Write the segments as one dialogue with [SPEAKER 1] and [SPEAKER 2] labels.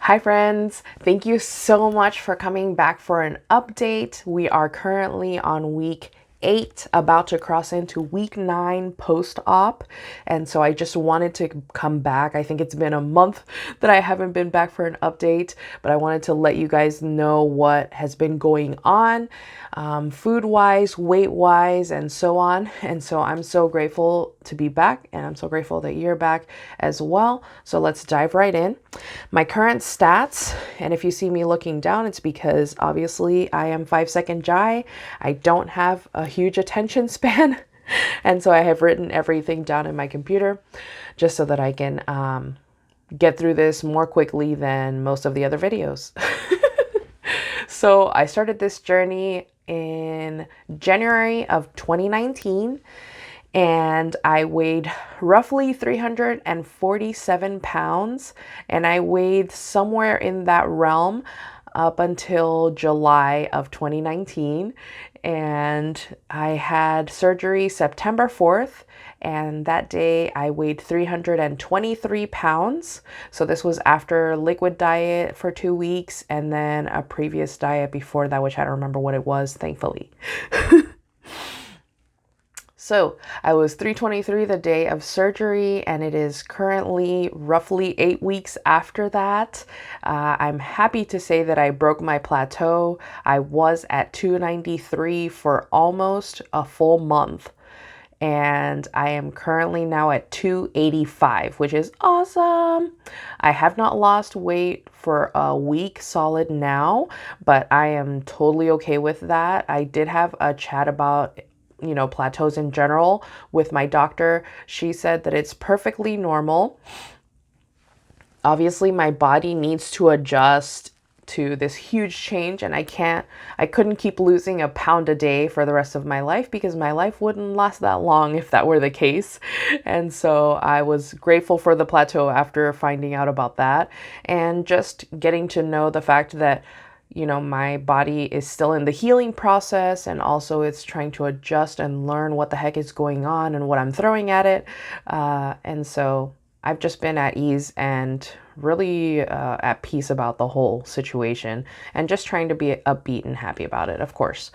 [SPEAKER 1] Hi friends, thank you so much for coming back for an update. We are currently on week 8, about to cross into week 9 post-op. And so I just wanted to come back. I think it's been a month that I haven't been back for an update, but I wanted to let you guys know what has been going on, food-wise, weight-wise, and so on. And so I'm so grateful to be back, and I'm so grateful that you're back as well. So let's dive right in. My current stats, and if you see me looking down, it's because obviously I am 5-second Jai. I don't have a huge attention span. And so I have written everything down in my computer just so that I can get through this more quickly than most of the other videos. So I started this journey in January of 2019. And I weighed roughly 347 pounds, and I weighed somewhere in that realm up until July of 2019. And I had surgery September 4th, and that day I weighed 323 pounds. So this was after liquid diet for 2 weeks and then a previous diet before that, which I don't remember what it was, thankfully. So I was 323 the day of surgery, and it is currently roughly 8 weeks after that. I'm happy to say that I broke my plateau. I was at 293 for almost a full month, and I am currently now at 285, which is awesome. I have not lost weight for a week solid now, but I am totally okay with that. I did have a chat about plateaus in general with my doctor. She said that it's perfectly normal. Obviously, my body needs to adjust to this huge change, and I couldn't keep losing a pound a day for the rest of my life, because my life wouldn't last that long if that were the case. And so I was grateful for the plateau after finding out about that, and just getting to know the fact that my body is still in the healing process, and also it's trying to adjust and learn what the heck is going on and what I'm throwing at it. And so I've just been at ease and really at peace about the whole situation, and just trying to be upbeat and happy about it, of course.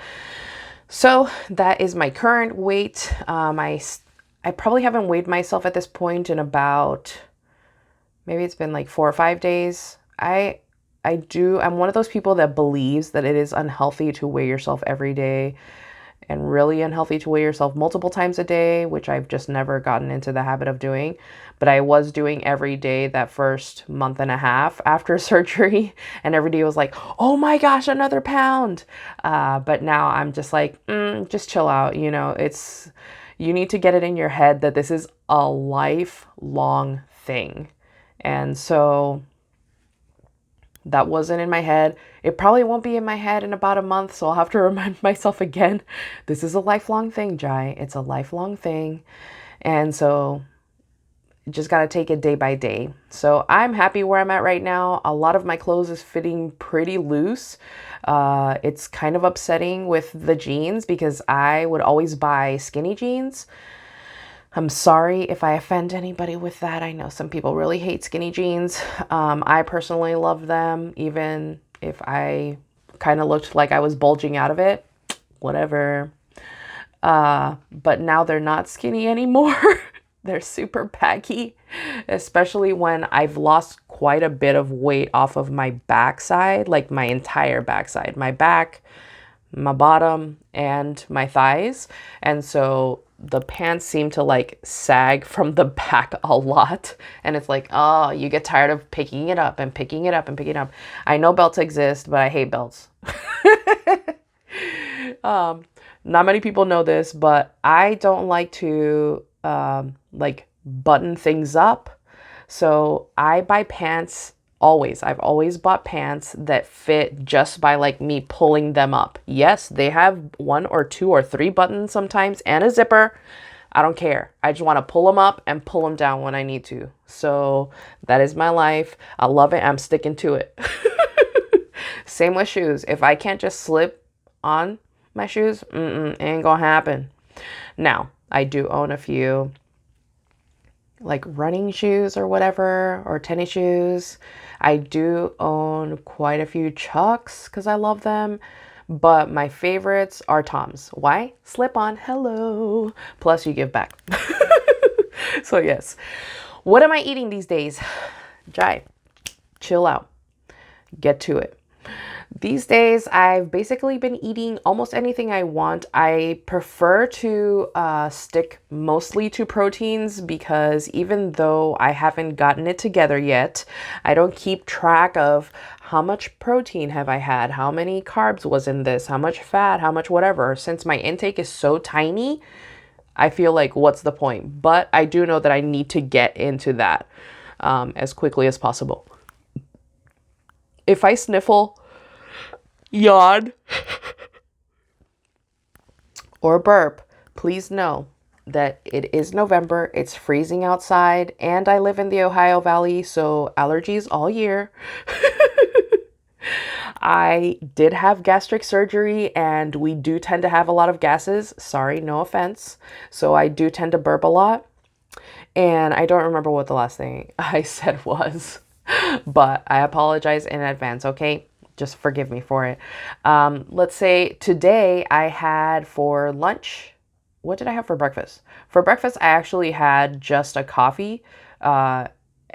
[SPEAKER 1] So that is my current weight. I probably haven't weighed myself at this point in about, maybe it's been like 4 or 5 days. I'm one of those people that believes that it is unhealthy to weigh yourself every day, and really unhealthy to weigh yourself multiple times a day, which I've just never gotten into the habit of doing. But I was doing every day that first month and a half after surgery, and every day was like, oh my gosh, another pound. But now I'm just like, just chill out. You need to get it in your head that this is a lifelong thing. And so that wasn't in my head. It probably won't be in my head in about a month, so I'll have to remind myself again. This is a lifelong thing, Jai. It's a lifelong thing. And so just got to take it day by day. So I'm happy where I'm at right now. A lot of my clothes is fitting pretty loose. It's kind of upsetting with the jeans, because I would always buy skinny jeans. I'm sorry if I offend anybody with that. I know some people really hate skinny jeans. I personally love them, even if I kind of looked like I was bulging out of it. Whatever. But now they're not skinny anymore. They're super baggy, especially when I've lost quite a bit of weight off of my backside, like my entire backside, my back, my bottom, and my thighs. And so the pants seem to like sag from the back a lot, and it's like, oh, you get tired of picking it up and picking it up and picking it up. I know belts exist, but I hate belts. Not many people know this, but I don't like to like button things up. So I buy pants. I've always bought pants that fit just by like me pulling them up. Yes, they have 1 or 2 or 3 buttons sometimes and a zipper. I don't care. I just want to pull them up and pull them down when I need to. So that is my life. I love it. I'm sticking to it. Same with shoes. If I can't just slip on my shoes, it ain't gonna happen. Now, I do own a few like running shoes or whatever, or tennis shoes. I do own quite a few Chucks because I love them, but my favorites are Toms. Why? Slip on, hello. Plus, you give back. So, yes. What am I eating these days? Jai, chill out. Get to it. These days, I've basically been eating almost anything I want. I prefer to stick mostly to proteins because even though I haven't gotten it together yet, I don't keep track of how much protein have I had, how many carbs was in this, how much fat, how much whatever. Since my intake is so tiny, I feel like what's the point? But I do know that I need to get into that as quickly as possible. If I sniffle, yawn, or burp, please know that it is November, it's freezing outside, and I live in the Ohio Valley, so allergies all year. I did have gastric surgery, and we do tend to have a lot of gases. Sorry, no offense. So I do tend to burp a lot. And I don't remember what the last thing I said was, but I apologize in advance, okay? Just forgive me for it. Let's say today I had for lunch. What did I have for breakfast? For breakfast, I actually had just a coffee.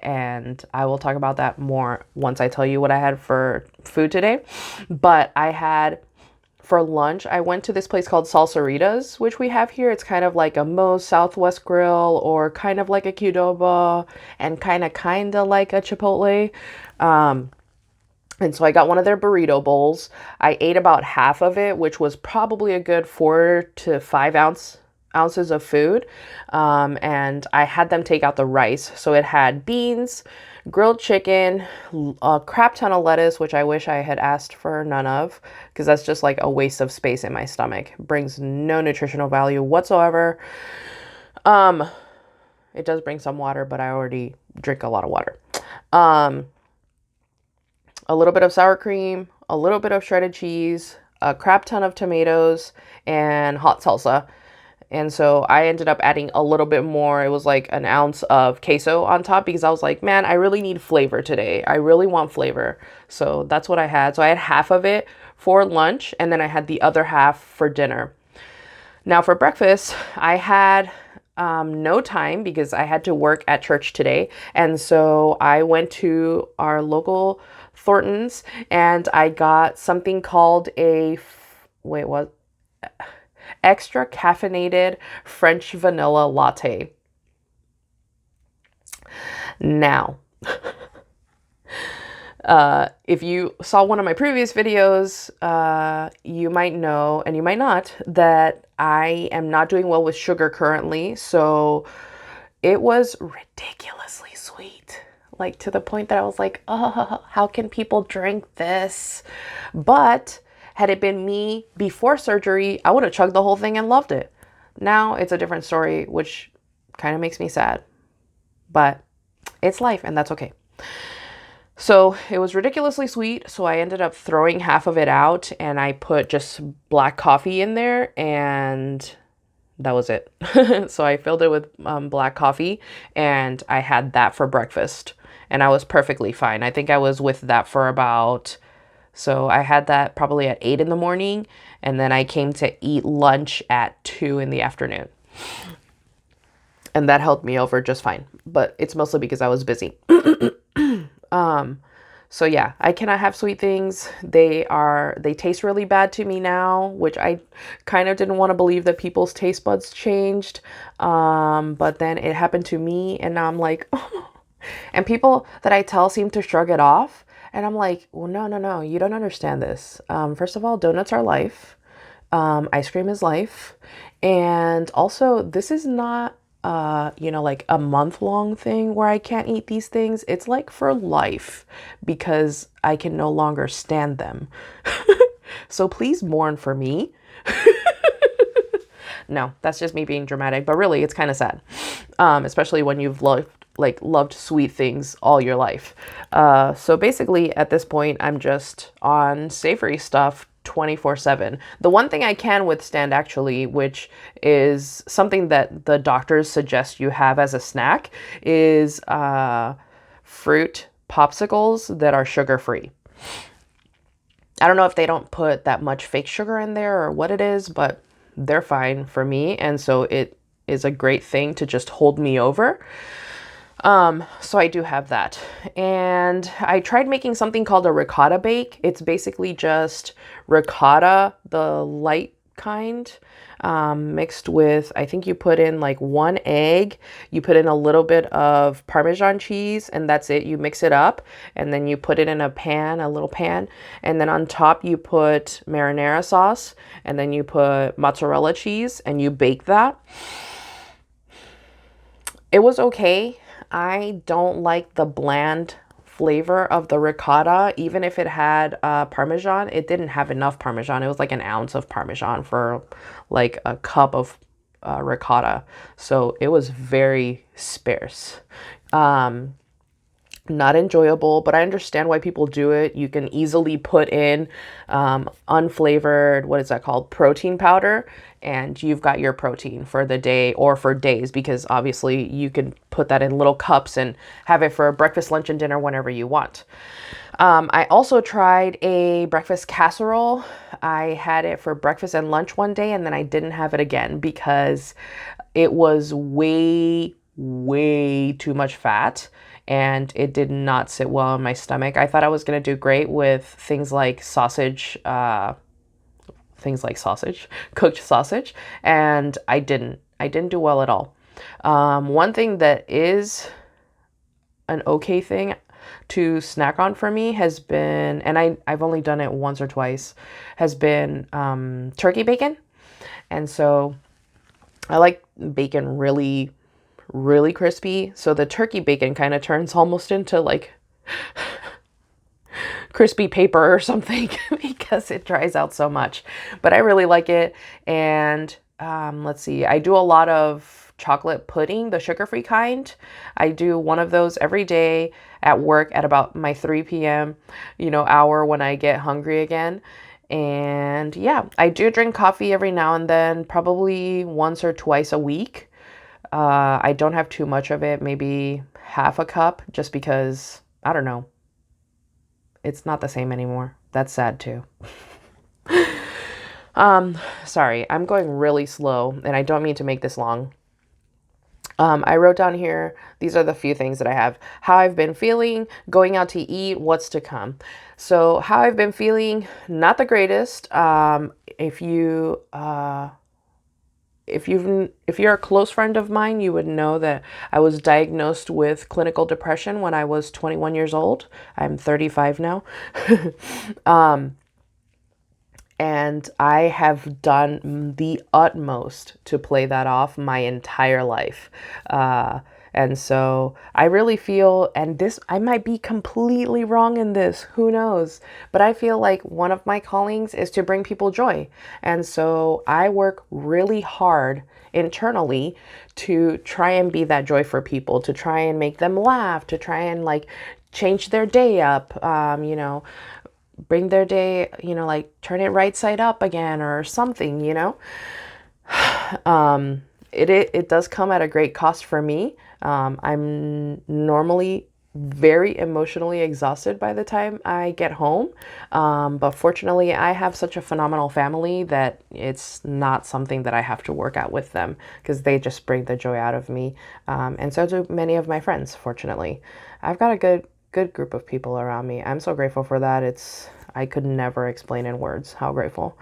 [SPEAKER 1] And I will talk about that more once I tell you what I had for food today. But I had for lunch, I went to this place called Salsaritas, which we have here. It's kind of like a Moe's Southwest Grill, or kind of like a Qdoba, and kind of like a Chipotle. And so I got one of their burrito bowls. I ate about half of it, which was probably a good 4 to 5 ounces of food. And I had them take out the rice. So it had beans, grilled chicken, a crap ton of lettuce, which I wish I had asked for none of, because that's just like a waste of space in my stomach. Brings no nutritional value whatsoever. It does bring some water, but I already drink a lot of water. A little bit of sour cream, a little bit of shredded cheese, a crap ton of tomatoes, and hot salsa. And so I ended up adding a little bit more. It was like an ounce of queso on top because I was like, man, I really need flavor today. I really want flavor. So that's what I had. So I had half of it for lunch, and then I had the other half for dinner. Now for breakfast, I had no time because I had to work at church today. And so I went to our local Thornton's and I got something called extra caffeinated French vanilla latte. Now, if you saw one of my previous videos, you might know, and you might not, that I am not doing well with sugar currently. So it was ridiculously sweet, like to the point that I was like, oh, how can people drink this? But had it been me before surgery, I would have chugged the whole thing and loved it. Now it's a different story, which kind of makes me sad, but it's life and that's okay. So it was ridiculously sweet. So I ended up throwing half of it out and I put just black coffee in there and that was it. So I filled it with black coffee and I had that for breakfast and I was perfectly fine. I think I was with that for about, so I had that probably at 8 in the morning and then I came to eat lunch at 2 in the afternoon. And that helped me over just fine, but it's mostly because I was busy. So yeah, I cannot have sweet things. They taste really bad to me now, which I kind of didn't want to believe that people's taste buds changed. But then it happened to me and now I'm like, oh. And people that I tell seem to shrug it off. And I'm like, well, no, you don't understand this. First of all, donuts are life. Ice cream is life. And also this is not like a month-long thing where I can't eat these things. It's like for life because I can no longer stand them. So please mourn for me. No, that's just me being dramatic, but really it's kind of sad. Especially when you've loved sweet things all your life. So basically at this point, I'm just on savory stuff 24/7. The one thing I can withstand actually, which is something that the doctors suggest you have as a snack, is fruit popsicles that are sugar free. I don't know if they don't put that much fake sugar in there or what it is, but they're fine for me. And so it is a great thing to just hold me over. So I do have that. And I tried making something called a ricotta bake. It's basically just ricotta, the light kind, mixed with, I think you put in like 1 egg, you put in a little bit of Parmesan cheese, and that's it. You mix it up, and then you put it in a pan, a little pan, and then on top you put marinara sauce, and then you put mozzarella cheese, and you bake that. It was okay. I don't like the bland flavor of the ricotta. Even if it had Parmesan, it didn't have enough Parmesan. It was like an ounce of Parmesan for like a cup of ricotta. So it was very sparse. Not enjoyable, but I understand why people do it. You can easily put in unflavored, what is that called? Protein powder, and you've got your protein for the day or for days, because obviously you can put that in little cups and have it for breakfast, lunch, and dinner whenever you want. I also tried a breakfast casserole. I had it for breakfast and lunch one day, and then I didn't have it again because it was way, way too much fat, and it did not sit well in my stomach. I thought I was going to do great with things like sausage, cooked sausage, and I didn't. I didn't do well at all. One thing that is an okay thing to snack on for me has been, and I've only done it once or twice, has been turkey bacon. And so I like bacon really, really crispy. So the turkey bacon kind of turns almost into like crispy paper or something because it dries out so much. But I really like it. And let's see, I do a lot of chocolate pudding, the sugar-free kind. I do one of those every day at work at about my 3 p.m., hour when I get hungry again. And yeah, I do drink coffee every now and then, probably once or twice a week. I don't have too much of it, maybe half a cup, just because, I don't know, it's not the same anymore. That's sad too. Sorry, I'm going really slow, and I don't mean to make this long. I wrote down here, these are the few things that I have. How I've been feeling, going out to eat, what's to come. So how I've been feeling, not the greatest. If you're a close friend of mine, you would know that I was diagnosed with clinical depression when I was 21 years old. I'm 35 now. And I have done the utmost to play that off my entire life. And so I really feel, and this, I might be completely wrong in this, who knows? But I feel like one of my callings is to bring people joy. And so I work really hard internally to try and be that joy for people, to try and make them laugh, to try and like change their day up, bring their day, like turn it right side up again or something, It does come at a great cost for me. I'm normally very emotionally exhausted by the time I get home. But fortunately, I have such a phenomenal family that it's not something that I have to work out with them, because they just bring the joy out of me. And so do many of my friends, fortunately. I've got a good group of people around me. I'm so grateful for that. I could never explain in words how grateful.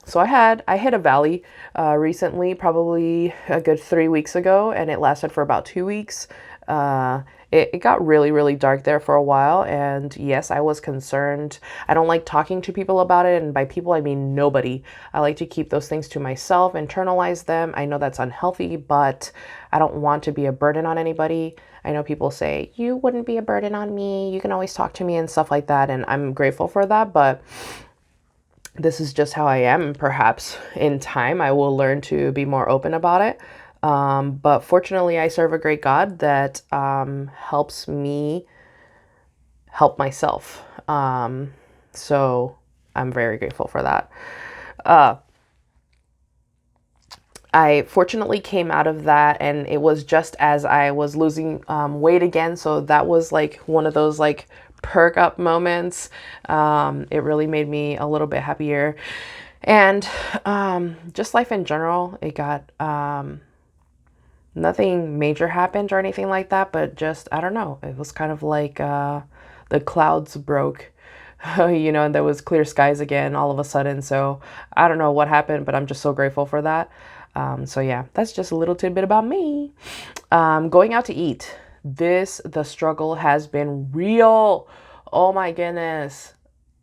[SPEAKER 1] So I hit a valley recently, probably a good 3 weeks ago, and it lasted for about 2 weeks. It got really, really dark there for a while, and yes, I was concerned. I don't like talking to people about it, and by people, I mean nobody. I like to keep those things to myself, internalize them. I know that's unhealthy, but I don't want to be a burden on anybody. I know people say, you wouldn't be a burden on me. You can always talk to me and stuff like that, and I'm grateful for that, but this is just how I am. Perhaps in time, I will learn to be more open about it. But fortunately, I serve a great God that helps me help myself. So I'm very grateful for that. Uh, I fortunately came out of that, and it was just as I was losing weight again. So that was like one of those like perk up moments. It really made me a little bit happier. And just life in general, it got nothing major happened or anything like that, but just, I don't know, it was kind of like the clouds broke. And there was clear skies again all of a sudden. So I don't know what happened, but I'm just so grateful for that. So yeah, that's just a little tidbit about me. Going out to eat. The struggle has been real. Oh my goodness.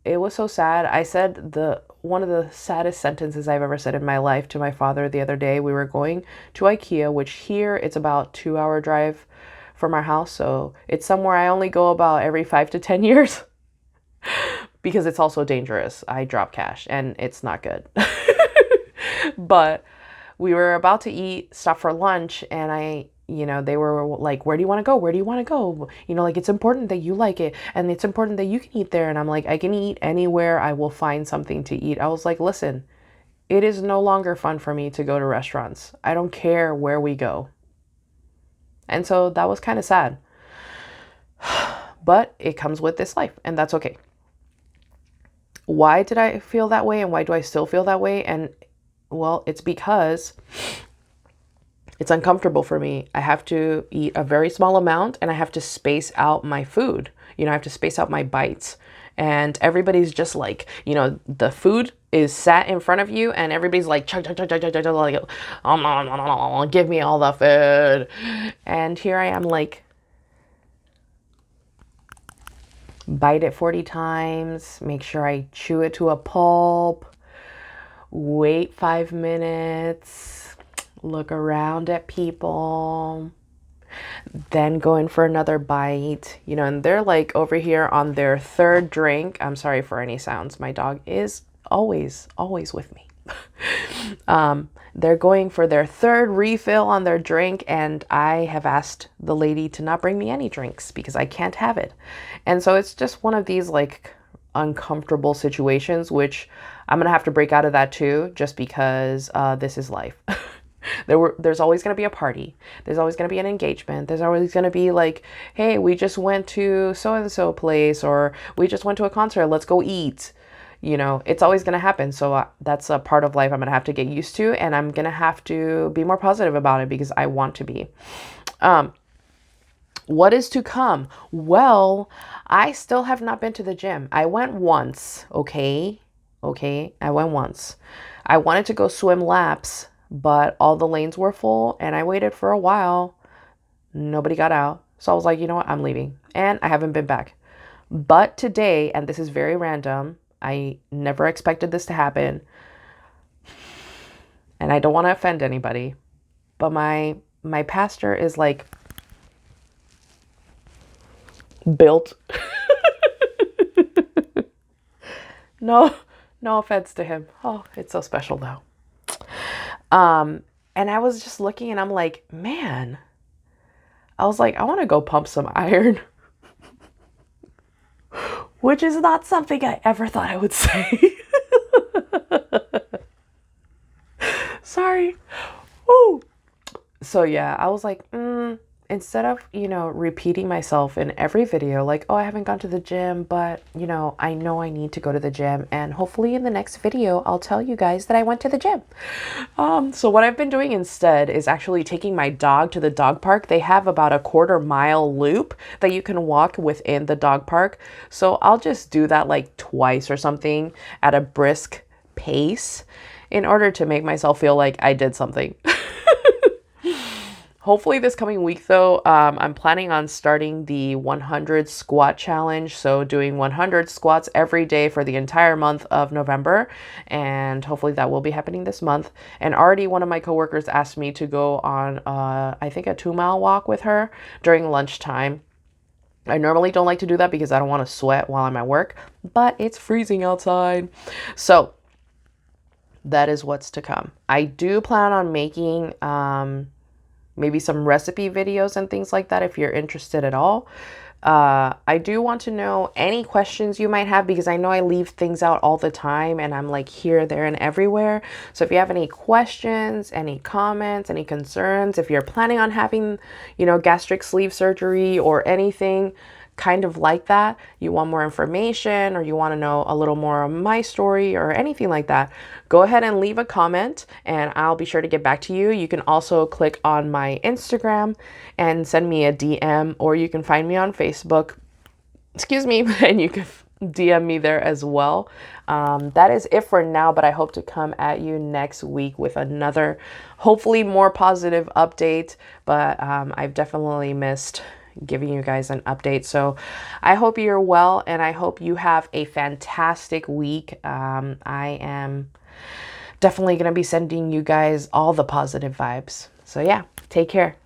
[SPEAKER 1] It was so sad. I said one of the saddest sentences I've ever said in my life to my father the other day. We were going to IKEA, which here it's about 2 hour drive from our house. So it's somewhere I only go about every 5 to 10 years because it's also dangerous. I drop cash and it's not good. But we were about to stop for lunch, and they were like, where do you want to go? Where do you want to go? Like, it's important that you like it, and it's important that you can eat there. And I'm like, I can eat anywhere. I will find something to eat. I was like, listen, it is no longer fun for me to go to restaurants. I don't care where we go. And so that was kind of sad. But it comes with this life, and that's okay. Why did I feel that way, and why do I still feel that way? And well, it's because it's uncomfortable for me. I have to eat a very small amount, and I have to space out my food. I have to space out my bites. And everybody's just like, the food is sat in front of you, and everybody's like, chug, chug, chug, chug, chug, chug, like, give me all the food. And here I am, like, bite it 40 times, make sure I chew it to a pulp, wait 5 minutes, look around at people, then go in for another bite, and they're like over here on their third drink. I'm sorry for any sounds. My dog is always with me. They're going for their third refill on their drink, and I have asked the lady to not bring me any drinks because I can't have it. And so it's just one of these like uncomfortable situations, which I'm gonna have to break out of that too, just because this is life. There's always going to be a party. There's always going to be an engagement. There's always going to be like, hey, we just went to so-and-so place, or we just went to a concert. Let's go eat. It's always going to happen. So that's a part of life I'm going to have to get used to. And I'm going to have to be more positive about it because I want to be. What is to come? Well, I still have not been to the gym. I went once. Okay. I went once. I wanted to go swim laps, but all the lanes were full, and I waited for a while. Nobody got out. So I was like, you know what? I'm leaving. And I haven't been back. But today, and this is very random, I never expected this to happen, and I don't want to offend anybody, but my pastor is like built. No offense to him. Oh, it's so special though. And I was just looking, and I'm like, man, I was like, I want to go pump some iron, which is not something I ever thought I would say. Sorry. Woo. So yeah, I was like, instead of, repeating myself in every video, like, oh, I haven't gone to the gym, but, I know I need to go to the gym. And hopefully in the next video, I'll tell you guys that I went to the gym. So what I've been doing instead is actually taking my dog to the dog park. They have about a 1/4 mile loop that you can walk within the dog park. So I'll just do that like twice or something at a brisk pace in order to make myself feel like I did something. Hopefully this coming week, though, I'm planning on starting the 100 squat challenge. So doing 100 squats every day for the entire month of November. And hopefully that will be happening this month. And already one of my coworkers asked me to go on, I think, a 2-mile walk with her during lunchtime. I normally don't like to do that because I don't want to sweat while I'm at work, but it's freezing outside. So that is what's to come. I do plan on making, maybe some recipe videos and things like that if you're interested at all. I do want to know any questions you might have because I know I leave things out all the time and I'm like here, there, and everywhere. So if you have any questions, any comments, any concerns, if you're planning on having, gastric sleeve surgery or anything kind of like that, you want more information or you want to know a little more of my story or anything like that, go ahead and leave a comment and I'll be sure to get back to you. You can also click on my Instagram and send me a DM, or you can find me on Facebook, excuse me, and you can DM me there as well. That is it for now, but I hope to come at you next week with another, hopefully more positive update. But I've definitely missed giving you guys an update. So I hope you're well and I hope you have a fantastic week. I am definitely going to be sending you guys all the positive vibes. So yeah, take care.